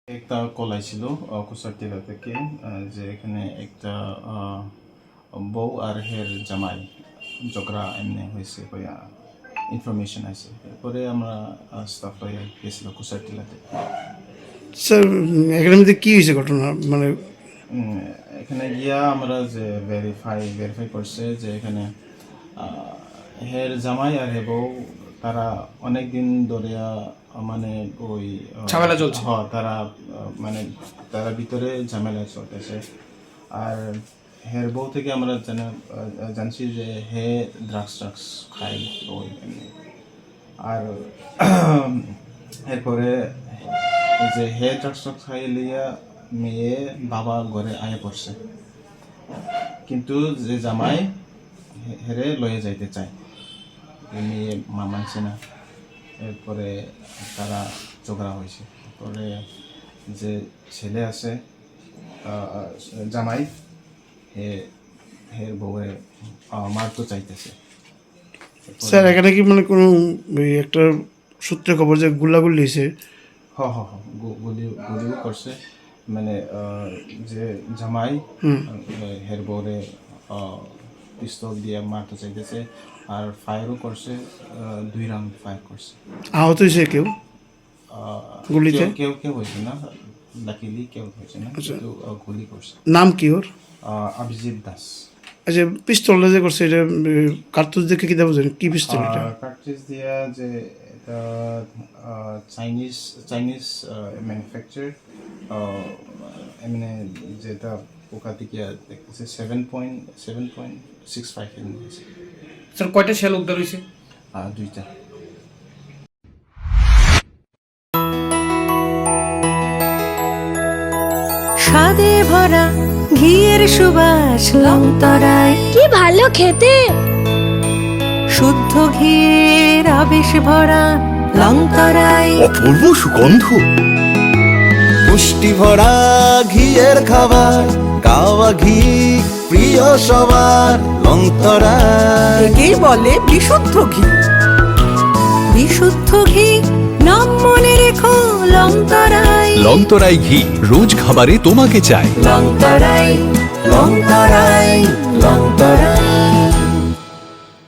একটা কল আইছিল কুসারটিলা থেকে যে এখানে একটা বউ আর হের জামাই ঝগড়া এমনি হয়েছে কইয়া ইনফরমেশন আছে। এরপরে আমরা স্টাফ হয়ে গেছিল কুসারটিলাতে। স্যার এখানের মধ্যে কী হয়েছে ঘটনা মানে এখানে গিয়া আমরা যে ভেরিফাই করছে যে এখানে হের জামাই আর হে বউ তারা অনেক দিন ধরে মানে ওই ঝামেলা চলছে। তারা মানে তারা ভিতরে ঝামেলা চলতেছে। আর হের বউ থেকে আমরা জানছি যে হে ড্রাগস খাই ওই এমনি। আর এরপরে যে হে ড্রাগস খাই লিয়া মেয়ে বাবা ঘরে আয়ে পড়ছে, কিন্তু যে জামাই হেরে লয়ে যাইতে চায়, মেয়ে মানছে না। এরপরে তারা ঝগড়া হয়েছে। এরপরে যে ছেলে আছে জামাই হের বউয়ে মারতে চাইতেছে। স্যার এখানে কি মানে কোনো একটা সূত্রে খবর যে গুল্লাগুল্লি হয়েছে? গুলিও করছে, মানে যে জামাই হের বউরে পিস্তল দিয়ে মারতে চাইতেছে, আর ফায়ারও করছে, 2 রাউন্ড ফায়ার করছে। আহত হয়েছে কেউ গুলিতে? কেউ হয়েছে না, লাকিলি কেউ হয়েছে না, কিন্তু গুলি করছে। নাম কি ওর? অভিজিৎ দাস। আচ্ছা, পিস্তলটা যে করছে এটা কার্তুজ দেখে কি দেবো জানেন কি পিস্তল এটা? কার্তুজ দিয়া যে এটা চাইনিজ ম্যানুফ্যাকচার, এমনি যেটা পোকা থেকে দেখতেছে 7.65 এর মধ্যে। স্যার কয়টা শেল উদ্ধার হয়েছে? 2টা। স্বাদে ভরা ঘিয়ের সুবাস লংতরায়, কি ভালো খেতে। শুদ্ধ ঘিয়ের আবেশ ভরা লংতরায়, অপূর্ব সুগন্ধ, পুষ্টি ভরা ঘিয়ের খাবার, কাওয়া ঘি প্রিয় সবার লংতরায়। একেই বলে বিশুদ্ধ ঘি। বিশুদ্ধ ঘি নাম মনে রেখো লংতরায়। লংতরাই ঘি রোজ খাবারে তোমাকে চাই। লংতরায় লংতরায় লংতরায়।